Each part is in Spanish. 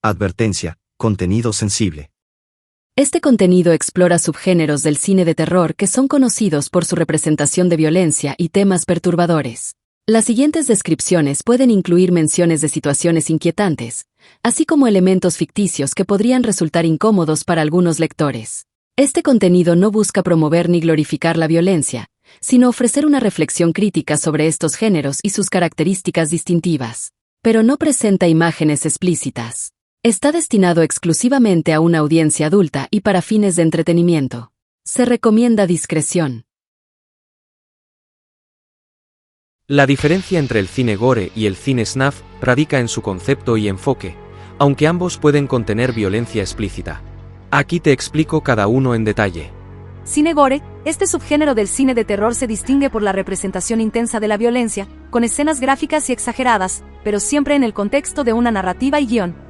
Advertencia, contenido sensible. Este contenido explora subgéneros del cine de terror que son conocidos por su representación de violencia y temas perturbadores. Las siguientes descripciones pueden incluir menciones de situaciones inquietantes, así como elementos ficticios que podrían resultar incómodos para algunos lectores. Este contenido no busca promover ni glorificar la violencia, sino ofrecer una reflexión crítica sobre estos géneros y sus características distintivas. Pero no presenta imágenes explícitas. Está destinado exclusivamente a una audiencia adulta y para fines de entretenimiento. Se recomienda discreción. La diferencia entre el cine gore y el cine snuff radica en su concepto y enfoque, aunque ambos pueden contener violencia explícita. Aquí te explico cada uno en detalle. Cine gore, este subgénero del cine de terror se distingue por la representación intensa de la violencia, con escenas gráficas y exageradas, pero siempre en el contexto de una narrativa y guión.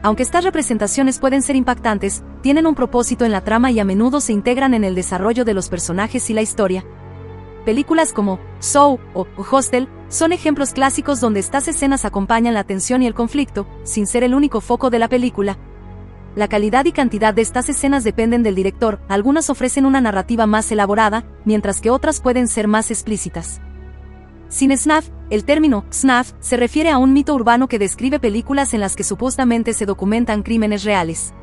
Aunque estas representaciones pueden ser impactantes, tienen un propósito en la trama y a menudo se integran en el desarrollo de los personajes y la historia. Películas como Saw o Hostel son ejemplos clásicos donde estas escenas acompañan la tensión y el conflicto, sin ser el único foco de la película. La calidad y cantidad de estas escenas dependen del director, algunas ofrecen una narrativa más elaborada, mientras que otras pueden ser más explícitas. Cine snuff, el término snuff se refiere a un mito urbano que describe películas en las que supuestamente se documentan crímenes reales.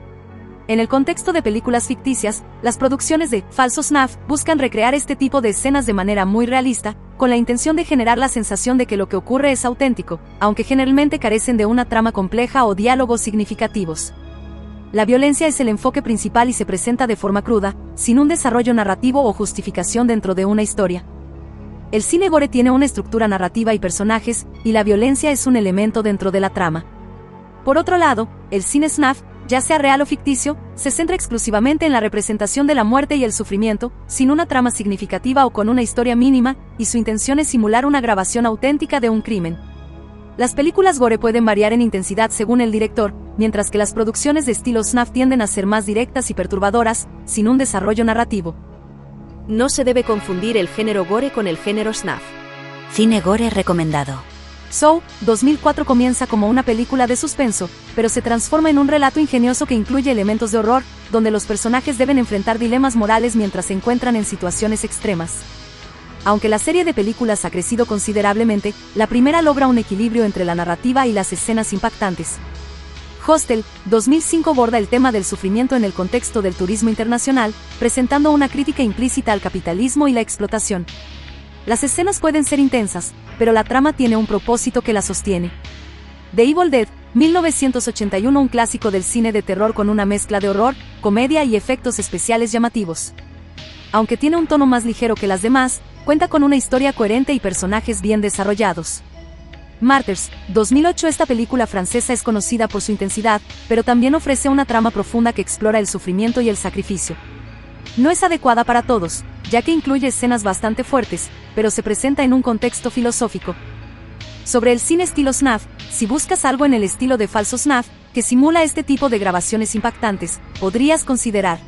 En el contexto de películas ficticias, las producciones de falso snuff buscan recrear este tipo de escenas de manera muy realista, con la intención de generar la sensación de que lo que ocurre es auténtico, aunque generalmente carecen de una trama compleja o diálogos significativos. La violencia es el enfoque principal y se presenta de forma cruda, sin un desarrollo narrativo o justificación dentro de una historia. El cine gore tiene una estructura narrativa y personajes, y la violencia es un elemento dentro de la trama. Por otro lado, el cine snuff, ya sea real o ficticio, se centra exclusivamente en la representación de la muerte y el sufrimiento, sin una trama significativa o con una historia mínima, y su intención es simular una grabación auténtica de un crimen. Las películas gore pueden variar en intensidad según el director, mientras que las producciones de estilo snuff tienden a ser más directas y perturbadoras, sin un desarrollo narrativo. No se debe confundir el género gore con el género snuff. Cine gore recomendado. Saw, 2004 comienza como una película de suspenso, pero se transforma en un relato ingenioso que incluye elementos de horror, donde los personajes deben enfrentar dilemas morales mientras se encuentran en situaciones extremas. Aunque la serie de películas ha crecido considerablemente, la primera logra un equilibrio entre la narrativa y las escenas impactantes. Hostel, 2005 aborda el tema del sufrimiento en el contexto del turismo internacional, presentando una crítica implícita al capitalismo y la explotación. Las escenas pueden ser intensas, pero la trama tiene un propósito que la sostiene. The Evil Dead, 1981, un clásico del cine de terror con una mezcla de horror, comedia y efectos especiales llamativos. Aunque tiene un tono más ligero que las demás, cuenta con una historia coherente y personajes bien desarrollados. Martyrs, 2008. Esta película francesa es conocida por su intensidad, pero también ofrece una trama profunda que explora el sufrimiento y el sacrificio. No es adecuada para todos, ya que incluye escenas bastante fuertes, pero se presenta en un contexto filosófico. Sobre el cine estilo snuff, si buscas algo en el estilo de falso snuff, que simula este tipo de grabaciones impactantes, podrías considerar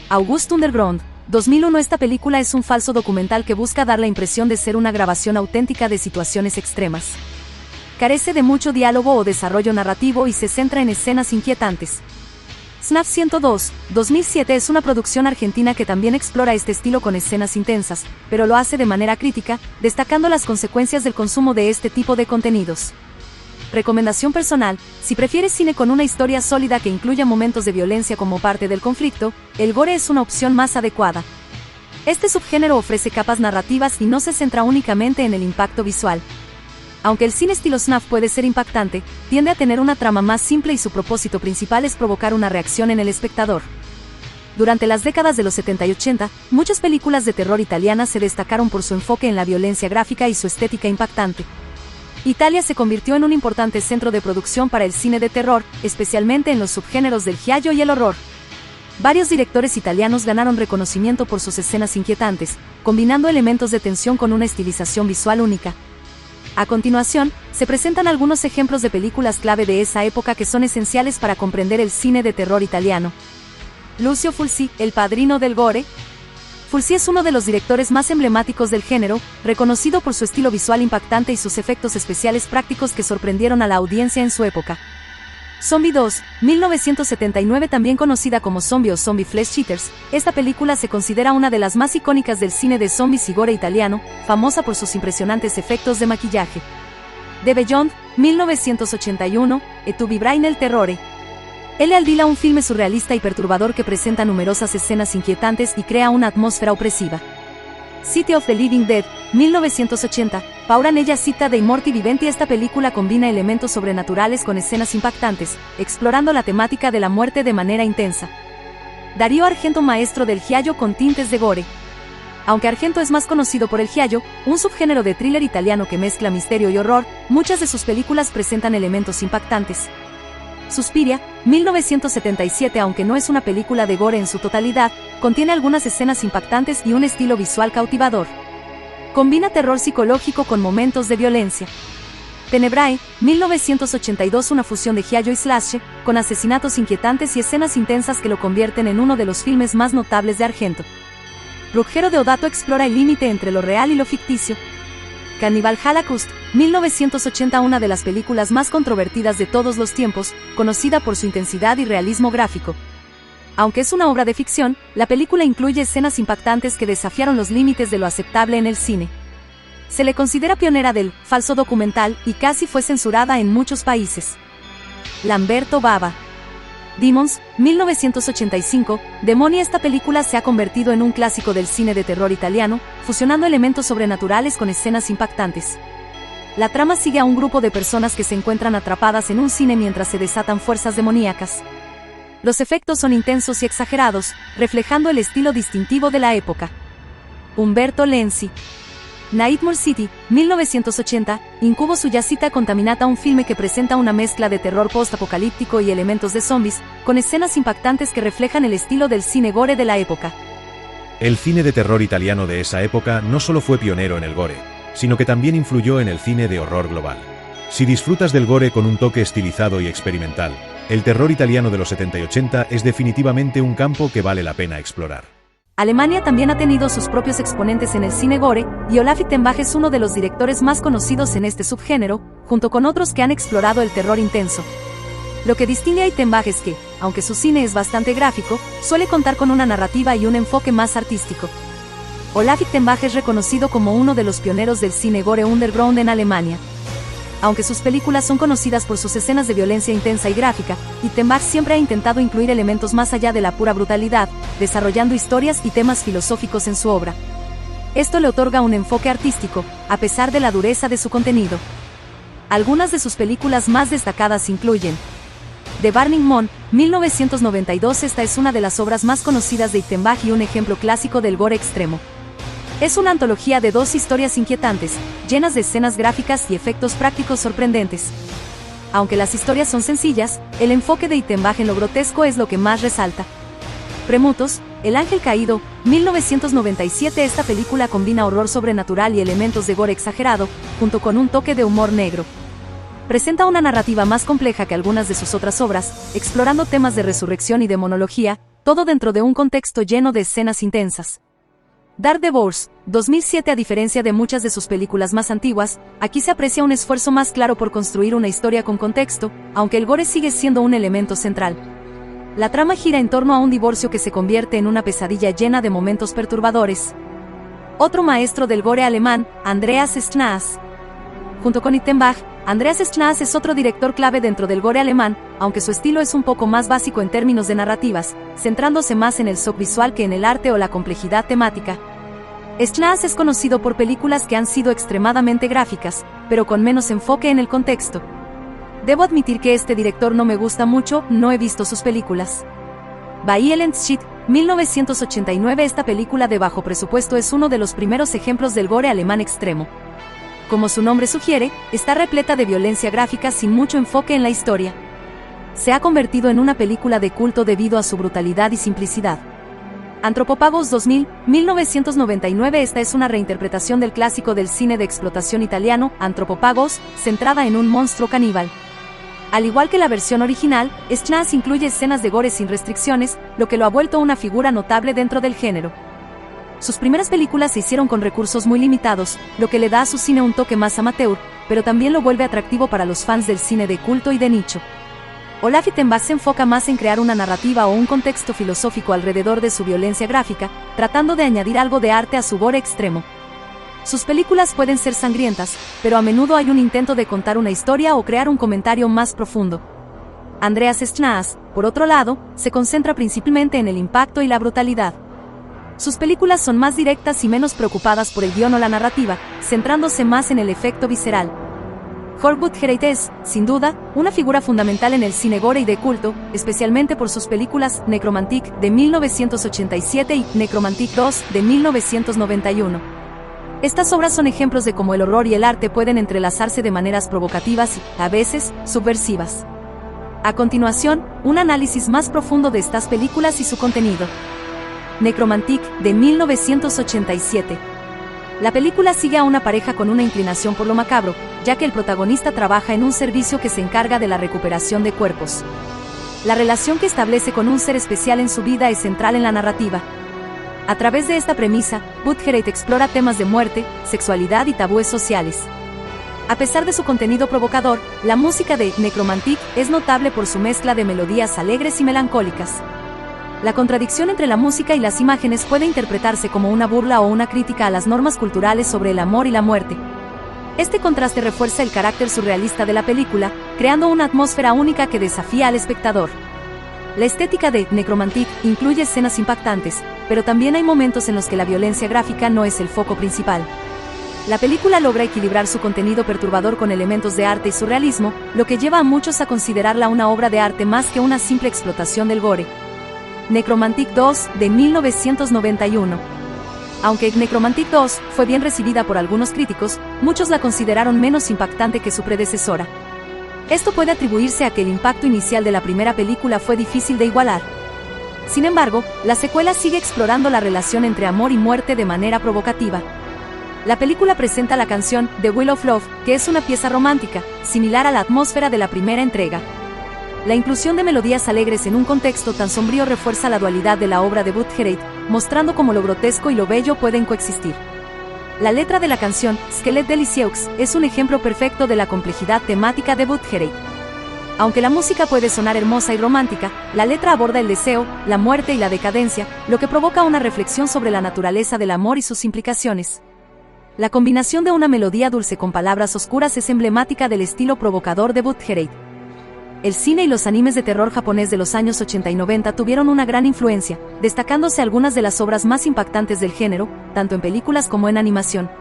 August Underground, 2001. Esta película es un falso documental que busca dar la impresión de ser una grabación auténtica de situaciones extremas. Carece de mucho diálogo o desarrollo narrativo y se centra en escenas inquietantes. Snuff 102, 2007 es una producción argentina que también explora este estilo con escenas intensas, pero lo hace de manera crítica, destacando las consecuencias del consumo de este tipo de contenidos. Recomendación personal: si prefieres cine con una historia sólida que incluya momentos de violencia como parte del conflicto, el gore es una opción más adecuada. Este subgénero ofrece capas narrativas y no se centra únicamente en el impacto visual. Aunque el cine estilo snuff puede ser impactante, tiende a tener una trama más simple y su propósito principal es provocar una reacción en el espectador. Durante las décadas de los 70 y 80, muchas películas de terror italianas se destacaron por su enfoque en la violencia gráfica y su estética impactante. Italia se convirtió en un importante centro de producción para el cine de terror, especialmente en los subgéneros del giallo y el horror. Varios directores italianos ganaron reconocimiento por sus escenas inquietantes, combinando elementos de tensión con una estilización visual única. A continuación, se presentan algunos ejemplos de películas clave de esa época que son esenciales para comprender el cine de terror italiano. Lucio Fulci, el padrino del gore. Fulci es uno de los directores más emblemáticos del género, reconocido por su estilo visual impactante y sus efectos especiales prácticos que sorprendieron a la audiencia en su época. Zombie 2, 1979, también conocida como Zombie o Zombie Flesh Eaters, esta película se considera una de las más icónicas del cine de zombies y gore italiano, famosa por sus impresionantes efectos de maquillaje. The Beyond, 1981, E tu vivrai nel terrore. L. Aldila, un filme surrealista y perturbador que presenta numerosas escenas inquietantes y crea una atmósfera opresiva. City of the Living Dead, 1980, Paura nella città dei morti viventi. Esta película combina elementos sobrenaturales con escenas impactantes, explorando la temática de la muerte de manera intensa. Dario Argento, maestro del giallo con tintes de gore. Aunque Argento es más conocido por el giallo, un subgénero de thriller italiano que mezcla misterio y horror, muchas de sus películas presentan elementos impactantes. Suspiria, 1977, aunque no es una película de gore en su totalidad, contiene algunas escenas impactantes y un estilo visual cautivador. Combina terror psicológico con momentos de violencia. Tenebrae, 1982, una fusión de giallo y slasher, con asesinatos inquietantes y escenas intensas que lo convierten en uno de los filmes más notables de Argento. Ruggero Deodato explora el límite entre lo real y lo ficticio. Cannibal Holocaust, 1980, una de las películas más controvertidas de todos los tiempos, conocida por su intensidad y realismo gráfico. Aunque es una obra de ficción, la película incluye escenas impactantes que desafiaron los límites de lo aceptable en el cine. Se le considera pionera del falso documental y casi fue censurada en muchos países. Lamberto Bava. Demons, 1985, Demoni. Esta película se ha convertido en un clásico del cine de terror italiano, fusionando elementos sobrenaturales con escenas impactantes. La trama sigue a un grupo de personas que se encuentran atrapadas en un cine mientras se desatan fuerzas demoníacas. Los efectos son intensos y exagerados, reflejando el estilo distintivo de la época. Umberto Lenzi. Nightmare City, 1980, Incubo Suyacita Contaminata, un filme que presenta una mezcla de terror post-apocalíptico y elementos de zombies, con escenas impactantes que reflejan el estilo del cine gore de la época. El cine de terror italiano de esa época no solo fue pionero en el gore, sino que también influyó en el cine de horror global. Si disfrutas del gore con un toque estilizado y experimental, el terror italiano de los 70 y 80 es definitivamente un campo que vale la pena explorar. Alemania también ha tenido sus propios exponentes en el cine gore, y Olaf Ittenbach es uno de los directores más conocidos en este subgénero, junto con otros que han explorado el terror intenso. Lo que distingue a Ittenbach es que, aunque su cine es bastante gráfico, suele contar con una narrativa y un enfoque más artístico. Olaf Ittenbach es reconocido como uno de los pioneros del cine gore underground en Alemania. Aunque sus películas son conocidas por sus escenas de violencia intensa y gráfica, Ittenbach siempre ha intentado incluir elementos más allá de la pura brutalidad, desarrollando historias y temas filosóficos en su obra. Esto le otorga un enfoque artístico, a pesar de la dureza de su contenido. Algunas de sus películas más destacadas incluyen The Burning Moon, 1992. Esta es una de las obras más conocidas de Ittenbach y un ejemplo clásico del gore extremo. Es una antología de dos historias inquietantes, llenas de escenas gráficas y efectos prácticos sorprendentes. Aunque las historias son sencillas, el enfoque de Ittenbach en lo grotesco es lo que más resalta. Premutos, El Ángel Caído, 1997. Esta película combina horror sobrenatural y elementos de gore exagerado, junto con un toque de humor negro. Presenta una narrativa más compleja que algunas de sus otras obras, explorando temas de resurrección y demonología, todo dentro de un contexto lleno de escenas intensas. Dark Devours, 2007. A diferencia de muchas de sus películas más antiguas, aquí se aprecia un esfuerzo más claro por construir una historia con contexto, aunque el gore sigue siendo un elemento central. La trama gira en torno a un divorcio que se convierte en una pesadilla llena de momentos perturbadores. Otro maestro del gore alemán, Andreas Schnaas. Junto con Ittenbach, Andreas Schnaas es otro director clave dentro del gore alemán, aunque su estilo es un poco más básico en términos de narrativas, centrándose más en el shock visual que en el arte o la complejidad temática. Schnaas es conocido por películas que han sido extremadamente gráficas, pero con menos enfoque en el contexto. Debo admitir que este director no me gusta mucho, no he visto sus películas. Violent Shit, 1989. Esta película de bajo presupuesto es uno de los primeros ejemplos del gore alemán extremo. Como su nombre sugiere, está repleta de violencia gráfica sin mucho enfoque en la historia. Se ha convertido en una película de culto debido a su brutalidad y simplicidad. Antropopagos 2000, 1999. Esta es una reinterpretación del clásico del cine de explotación italiano, Antropopagos, centrada en un monstruo caníbal. Al igual que la versión original, Schnaas incluye escenas de gore sin restricciones, lo que lo ha vuelto una figura notable dentro del género. Sus primeras películas se hicieron con recursos muy limitados, lo que le da a su cine un toque más amateur, pero también lo vuelve atractivo para los fans del cine de culto y de nicho. Olaf Ittenbach se enfoca más en crear una narrativa o un contexto filosófico alrededor de su violencia gráfica, tratando de añadir algo de arte a su gore extremo. Sus películas pueden ser sangrientas, pero a menudo hay un intento de contar una historia o crear un comentario más profundo. Andreas Schnaas, por otro lado, se concentra principalmente en el impacto y la brutalidad. Sus películas son más directas y menos preocupadas por el guión o la narrativa, centrándose más en el efecto visceral. Jörg Buttgereit es, sin duda, una figura fundamental en el cine gore y de culto, especialmente por sus películas Necromantic de 1987 y Necromantic 2 de 1991. Estas obras son ejemplos de cómo el horror y el arte pueden entrelazarse de maneras provocativas y, a veces, subversivas. A continuación, un análisis más profundo de estas películas y su contenido. Necromantic de 1987. La película sigue a una pareja con una inclinación por lo macabro, ya que el protagonista trabaja en un servicio que se encarga de la recuperación de cuerpos. La relación que establece con un ser especial en su vida es central en la narrativa. A través de esta premisa, Buttgereit explora temas de muerte, sexualidad y tabúes sociales. A pesar de su contenido provocador, la música de Necromantic es notable por su mezcla de melodías alegres y melancólicas. La contradicción entre la música y las imágenes puede interpretarse como una burla o una crítica a las normas culturales sobre el amor y la muerte. Este contraste refuerza el carácter surrealista de la película, creando una atmósfera única que desafía al espectador. La estética de Necromantic incluye escenas impactantes, pero también hay momentos en los que la violencia gráfica no es el foco principal. La película logra equilibrar su contenido perturbador con elementos de arte y surrealismo, lo que lleva a muchos a considerarla una obra de arte más que una simple explotación del gore. Necromantic 2 de 1991. Aunque Necromantic 2 fue bien recibida por algunos críticos, muchos la consideraron menos impactante que su predecesora. Esto puede atribuirse a que el impacto inicial de la primera película fue difícil de igualar. Sin embargo, la secuela sigue explorando la relación entre amor y muerte de manera provocativa. La película presenta la canción The Wheel of Love, que es una pieza romántica, similar a la atmósfera de la primera entrega. La inclusión de melodías alegres en un contexto tan sombrío refuerza la dualidad de la obra de Buttgereit, mostrando cómo lo grotesco y lo bello pueden coexistir. La letra de la canción, Skelet Delicieux, es un ejemplo perfecto de la complejidad temática de Buttgereit. Aunque la música puede sonar hermosa y romántica, la letra aborda el deseo, la muerte y la decadencia, lo que provoca una reflexión sobre la naturaleza del amor y sus implicaciones. La combinación de una melodía dulce con palabras oscuras es emblemática del estilo provocador de Buttgereit. El cine y los animes de terror japonés de los años 80 y 90 tuvieron una gran influencia, destacándose algunas de las obras más impactantes del género, tanto en películas como en animación.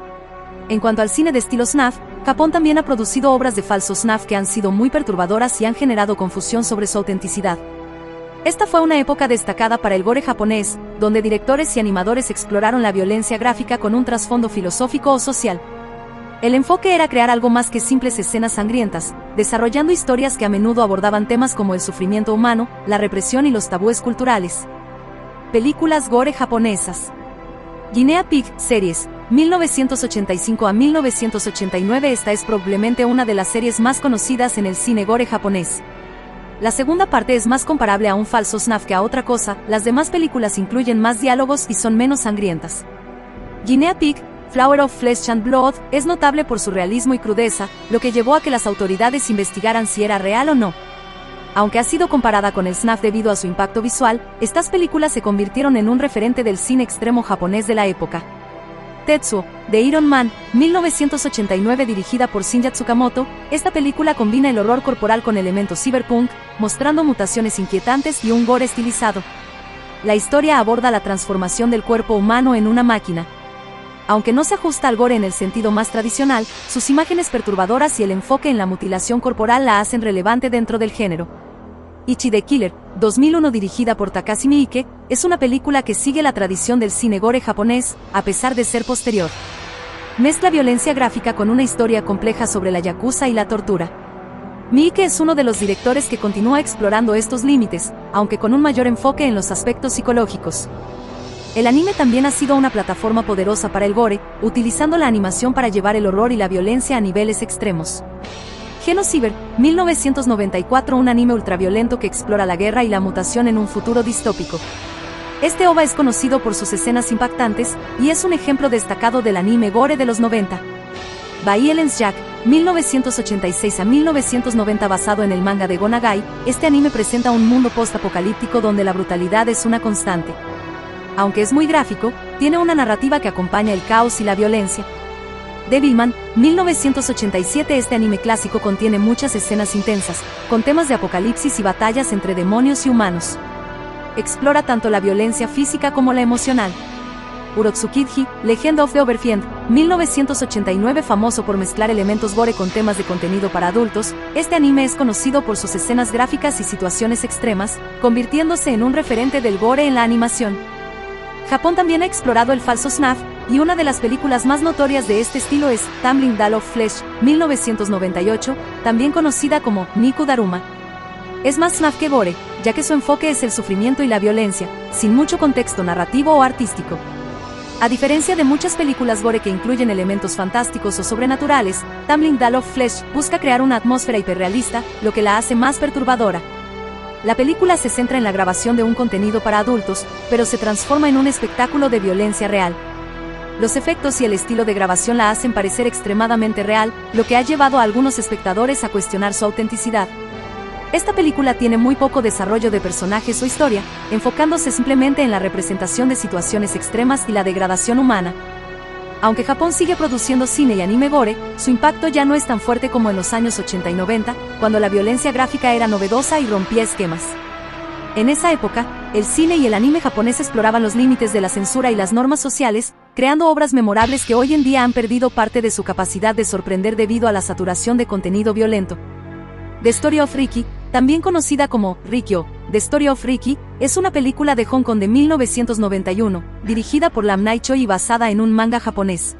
En cuanto al cine de estilo snuff, Japón también ha producido obras de falso snuff que han sido muy perturbadoras y han generado confusión sobre su autenticidad. Esta fue una época destacada para el gore japonés, donde directores y animadores exploraron la violencia gráfica con un trasfondo filosófico o social. El enfoque era crear algo más que simples escenas sangrientas, desarrollando historias que a menudo abordaban temas como el sufrimiento humano, la represión y los tabúes culturales. Películas gore japonesas. Guinea Pig Series, 1985 a 1989. Esta es probablemente una de las series más conocidas en el cine gore japonés. La segunda parte es más comparable a un falso snuff que a otra cosa, las demás películas incluyen más diálogos y son menos sangrientas. Guinea Pig, Flower of Flesh and Blood, es notable por su realismo y crudeza, lo que llevó a que las autoridades investigaran si era real o no. Aunque ha sido comparada con el snuff debido a su impacto visual, estas películas se convirtieron en un referente del cine extremo japonés de la época. Tetsuo, de Iron Man, 1989, dirigida por Shinya Tsukamoto, esta película combina el horror corporal con elementos cyberpunk, mostrando mutaciones inquietantes y un gore estilizado. La historia aborda la transformación del cuerpo humano en una máquina. Aunque no se ajusta al gore en el sentido más tradicional, sus imágenes perturbadoras y el enfoque en la mutilación corporal la hacen relevante dentro del género. Ichi the Killer, 2001, dirigida por Takashi Miike, es una película que sigue la tradición del cine gore japonés, a pesar de ser posterior. Mezcla violencia gráfica con una historia compleja sobre la yakuza y la tortura. Miike es uno de los directores que continúa explorando estos límites, aunque con un mayor enfoque en los aspectos psicológicos. El anime también ha sido una plataforma poderosa para el gore, utilizando la animación para llevar el horror y la violencia a niveles extremos. Genociber, 1994, un anime ultraviolento que explora la guerra y la mutación en un futuro distópico. Este OVA es conocido por sus escenas impactantes, y es un ejemplo destacado del anime gore de los 90. Violence Jack, 1986 a 1990 basado en el manga de Go Nagai, este anime presenta un mundo post-apocalíptico donde la brutalidad es una constante. Aunque es muy gráfico, tiene una narrativa que acompaña el caos y la violencia. Devilman, 1987. Este anime clásico contiene muchas escenas intensas, con temas de apocalipsis y batallas entre demonios y humanos. Explora tanto la violencia física como la emocional. Urotsukiji, Legend of the Overfiend, 1989. Famoso por mezclar elementos gore con temas de contenido para adultos, este anime es conocido por sus escenas gráficas y situaciones extremas, convirtiéndose en un referente del gore en la animación. Japón también ha explorado el falso snuff, y una de las películas más notorias de este estilo es Tumbling Doll of Flesh, 1998, también conocida como Niku Daruma. Es más snuff que gore, ya que su enfoque es el sufrimiento y la violencia, sin mucho contexto narrativo o artístico. A diferencia de muchas películas gore que incluyen elementos fantásticos o sobrenaturales, Tumbling Doll of Flesh busca crear una atmósfera hiperrealista, lo que la hace más perturbadora. La película se centra en la grabación de un contenido para adultos, pero se transforma en un espectáculo de violencia real. Los efectos y el estilo de grabación la hacen parecer extremadamente real, lo que ha llevado a algunos espectadores a cuestionar su autenticidad. Esta película tiene muy poco desarrollo de personajes o historia, enfocándose simplemente en la representación de situaciones extremas y la degradación humana. Aunque Japón sigue produciendo cine y anime gore, su impacto ya no es tan fuerte como en los años 80 y 90, cuando la violencia gráfica era novedosa y rompía esquemas. En esa época, el cine y el anime japonés exploraban los límites de la censura y las normas sociales, creando obras memorables que hoy en día han perdido parte de su capacidad de sorprender debido a la saturación de contenido violento. The Story of Ricky, también conocida como Rikyo, The Story of Ricky, es una película de Hong Kong de 1991, dirigida por Lam Nai Choi y basada en un manga japonés.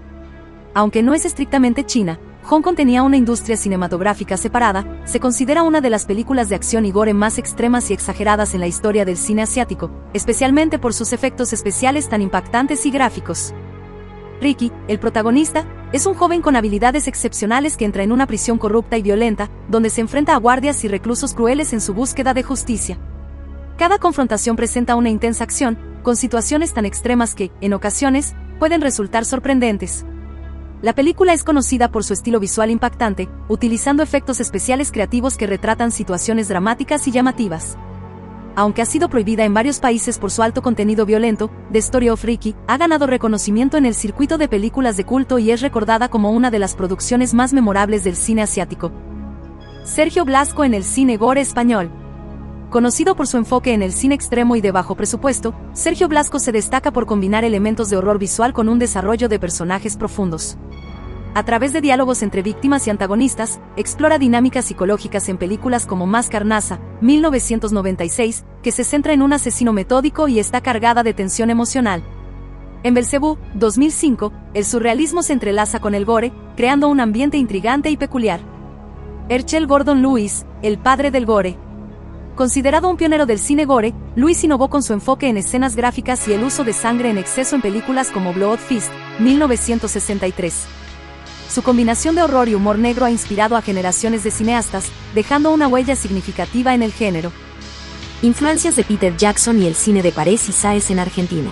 Aunque no es estrictamente china, Hong Kong tenía una industria cinematográfica separada, se considera una de las películas de acción y gore más extremas y exageradas en la historia del cine asiático, especialmente por sus efectos especiales tan impactantes y gráficos. Ricky, el protagonista, es un joven con habilidades excepcionales que entra en una prisión corrupta y violenta, donde se enfrenta a guardias y reclusos crueles en su búsqueda de justicia. Cada confrontación presenta una intensa acción, con situaciones tan extremas que, en ocasiones, pueden resultar sorprendentes. La película es conocida por su estilo visual impactante, utilizando efectos especiales creativos que retratan situaciones dramáticas y llamativas. Aunque ha sido prohibida en varios países por su alto contenido violento, The Story of Ricky ha ganado reconocimiento en el circuito de películas de culto y es recordada como una de las producciones más memorables del cine asiático. Sergio Blasco en el cine gore español. Conocido por su enfoque en el cine extremo y de bajo presupuesto, Sergio Blasco se destaca por combinar elementos de horror visual con un desarrollo de personajes profundos. A través de diálogos entre víctimas y antagonistas, explora dinámicas psicológicas en películas como Máscara Nasa, 1996, que se centra en un asesino metódico y está cargada de tensión emocional. En Belcebú, 2005, el surrealismo se entrelaza con el gore, creando un ambiente intrigante y peculiar. Herschel Gordon Lewis, el padre del gore. Considerado un pionero del cine gore, Lewis innovó con su enfoque en escenas gráficas y el uso de sangre en exceso en películas como Blood Fist, 1963. Su combinación de horror y humor negro ha inspirado a generaciones de cineastas, dejando una huella significativa en el género. Influencias de Peter Jackson y el cine de Parés y Sáez en Argentina.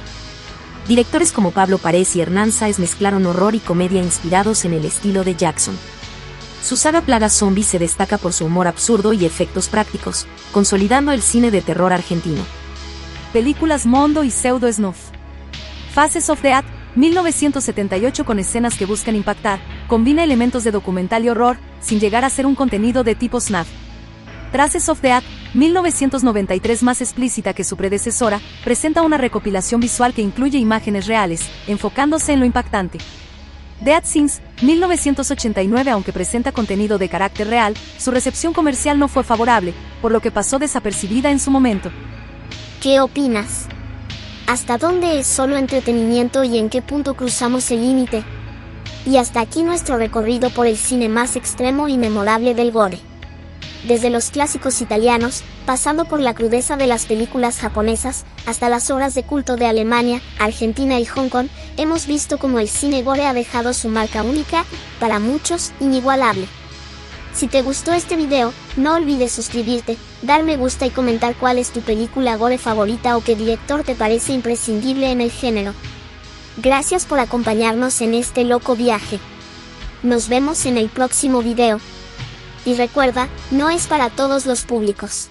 Directores como Pablo Parés y Hernán Sáez mezclaron horror y comedia inspirados en el estilo de Jackson. Su saga Plaga Zombie se destaca por su humor absurdo y efectos prácticos, consolidando el cine de terror argentino. Películas Mondo y Pseudo Snuff. Faces of Death, 1978, con escenas que buscan impactar, combina elementos de documental y horror, sin llegar a ser un contenido de tipo snuff. Traces of Death, 1993, más explícita que su predecesora, presenta una recopilación visual que incluye imágenes reales, enfocándose en lo impactante. Dead Scenes, 1989, aunque presenta contenido de carácter real, su recepción comercial no fue favorable, por lo que pasó desapercibida en su momento. ¿Qué opinas? ¿Hasta dónde es solo entretenimiento y en qué punto cruzamos el límite? Y hasta aquí nuestro recorrido por el cine más extremo y memorable del gore. Desde los clásicos italianos, pasando por la crudeza de las películas japonesas, hasta las obras de culto de Alemania, Argentina y Hong Kong, hemos visto cómo el cine gore ha dejado su marca única, para muchos, inigualable. Si te gustó este video, no olvides suscribirte, dar me gusta y comentar cuál es tu película gore favorita o qué director te parece imprescindible en el género. Gracias por acompañarnos en este loco viaje. Nos vemos en el próximo video. Y recuerda, no es para todos los públicos.